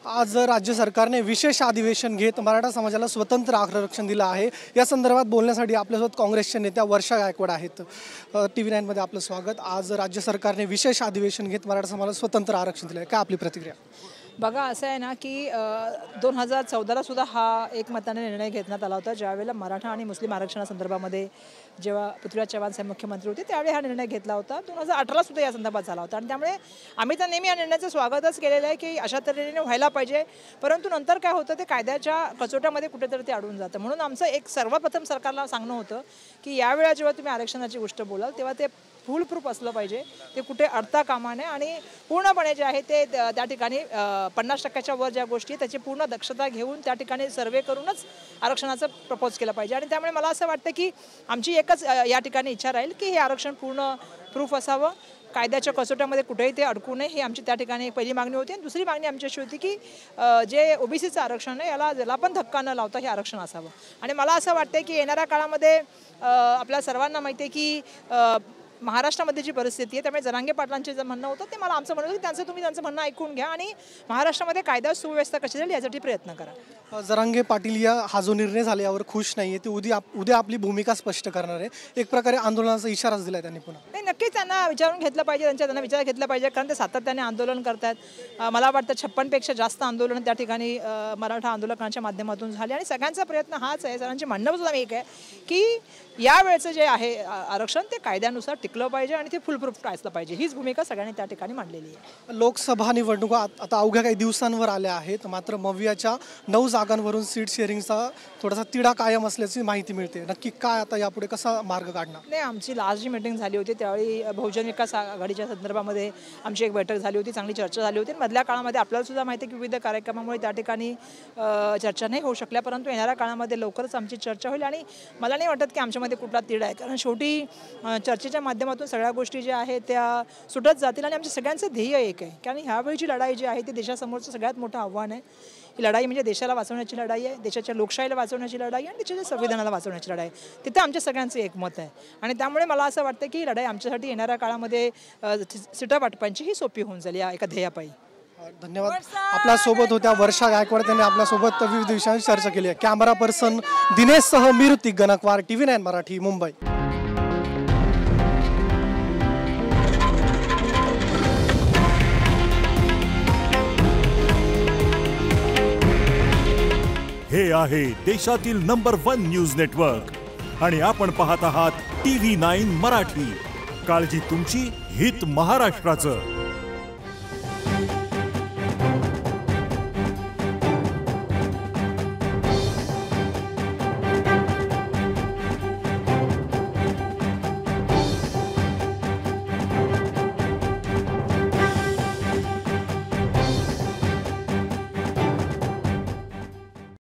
आज राज्य सरकारने विशेष अधिवेशन घेत मराठा समाजाला स्वतंत्र आरक्षण दिलं आहे। या संदर्भात बोलण्यासाठी आपल्यासोबत काँग्रेसच्या नेत्या वर्षा गायकवाड आहेत। TV9 मध्ये आपलं स्वागत। आज राज्य सरकारने विशेष अधिवेशन घेत मराठा समाजाला स्वतंत्र आरक्षण दिलं आहे, काय आपली प्रतिक्रिया? बघा असं आहे ना की 2014ला सुद्धा हा एकमताने निर्णय घेण्यात आला होता, ज्यावेळेला मराठा आणि मुस्लिम आरक्षणासंदर्भामध्ये जेव्हा पृथ्वीराज चव्हाण साहेब मुख्यमंत्री होते त्यावेळी हा निर्णय घेतला होता। 2018ला सुद्धा या संदर्भात झाला होता आणि त्यामुळे आम्ही तर नेहमी या निर्णयाचं स्वागतच केलेलं आहे की अशा तऱ्हेने व्हायला पाहिजे। परंतु नंतर काय होतं, ते कायद्याच्या कचोट्यामध्ये कुठेतरी ते अडून जातं। म्हणून आमचं एक सर्वप्रथम सरकारला सांगणं होतं की यावेळेला जेव्हा तुम्ही आरक्षणाची गोष्ट बोलाल तेव्हा ते फुल प्रूफ असलं पाहिजे, ते कुठे अडता कामा नये आणि पूर्णपणे जे आहे ते त्या ठिकाणी 50% वर ज्या गोष्टी आहेत त्याची पूर्ण दक्षता घेऊन त्या ठिकाणी सर्वे करूनच आरक्षणाचं प्रपोज केलं पाहिजे। आणि त्यामुळे मला असं वाटतं की आमची एकच या ठिकाणी इच्छा राहील की हे आरक्षण पूर्ण प्रूफ असावं, कायद्याच्या कसोट्यामध्ये कुठेही ते अडकू नये, ही आमची त्या ठिकाणी पहिली मागणी होती। आणि दुसरी मागणी आमची अशी होती की जे ओबीसीचं आरक्षण आहे याला पण धक्का न लावता हे आरक्षण असावं। आणि मला असं वाटतं की येणाऱ्या काळामध्ये आपल्या सर्वांना माहिती आहे की महाराष्ट्रामध्ये जी परिस्थिती आहे, त्यामुळे जरांगे पाटलांचे जे म्हणणं होतं ते मला आमचं म्हणणं होतं की तुम्ही त्यांचं म्हणणं ऐकून घ्या आणि महाराष्ट्रामध्ये कायदा सुव्यवस्था कशी झाली यासाठी प्रयत्न करा। जरांगे पाटील हा जो निर्णय झाला यावर खुश नाही आहे, ते उद्या आपली भूमिका स्पष्ट करणार आहे, एक प्रकारे आंदोलनाचा इशाराच दिला त्यांनी पुन्हा। नाही, नक्कीच त्यांना विचारून घेतलं पाहिजे, त्यांना विचार घेतला पाहिजे, कारण ते सातत्याने आंदोलन करतात। मला वाटतं 56पेक्षा जास्त आंदोलन त्या ठिकाणी मराठा आंदोलकांच्या माध्यमातून झाले आणि सगळ्यांचा प्रयत्न हाच आहे, सगळ्यांचे म्हणणं सुद्धा एक आहे की यावेळेचं जे आहे आरक्षण ते कायद्यानुसार टिकलं पाहिजे आणि ते फुल प्रूफ असलं पाहिजे, हीच भूमिका सगळ्यांनी त्या ठिकाणी मांडलेली आहे। लोकसभा निवडणुका आता अवघ्या काही दिवसांवर आल्या आहेत, मात्र मवियाच्या 9 जागांवरून सीट शेअरिंगचा थोडासा तिढा कायम असल्याची माहिती मिळते। नक्की काय आता यापुढे कसा मार्ग काढणार? नाही, आमची लास्ट जी मीटिंग झाली होती त्यावेळी बहुजन विकास आघाडीच्या संदर्भामध्ये आमची एक बैठक झाली होती, चांगली चर्चा झाली होती। मधल्या काळामध्ये आपल्याला सुद्धा माहिती आहे की विविध कार्यक्रमामुळे त्या ठिकाणी चर्चा नाही होऊ शकल्या, परंतु येणाऱ्या काळामध्ये लवकरच आमची चर्चा होईल। आणि मला नाही वाटत की आमच्यामध्ये कुठला तिढा आहे, कारण शेवटी चर्चेच्या माध्यमातून सगळ्या गोष्टी ज्या आहेत त्या सुटत जातील आणि आमच्या सगळ्यांचं ध्येय एक आहे, कारण ह्यावेळीची लढाई जी आहे ती देशासमोरचं सगळ्यात मोठं आव्हान आहे। ही लढाई म्हणजे देशाला वाचवण्याची लढाई आहे, देशाच्या लोकशाहीला वाचवण्याची लढाई आहे आणि देशाच्या संविधानाला वाचवण्याची लढाई आहे। तिथं आमच्या सगळ्यांचं एकमत आहे आणि त्यामुळे मला असं वाटतं की ही लढाई आमच्यासाठी येणाऱ्या काळामध्ये सीटा वाटपांची ही सोपी होऊन जाईल या एका ध्येयापायी। धन्यवाद। आपल्या सोबत होत्या वर्षा गायकवाड, त्यांनी आपल्यासोबत विविध विषयांवर चर्चा केली आहे। कॅमेरा पर्सन दिनेशसह मी ऋतिक गणकवार, TV9 मराठी, मुंबई। हे आहे देशातील नंबर 1 न्यूज नेटवर्क आणि आपण पाहत आहात TV9 मराठी। काळजी तुमची, हित महाराष्ट्राचं।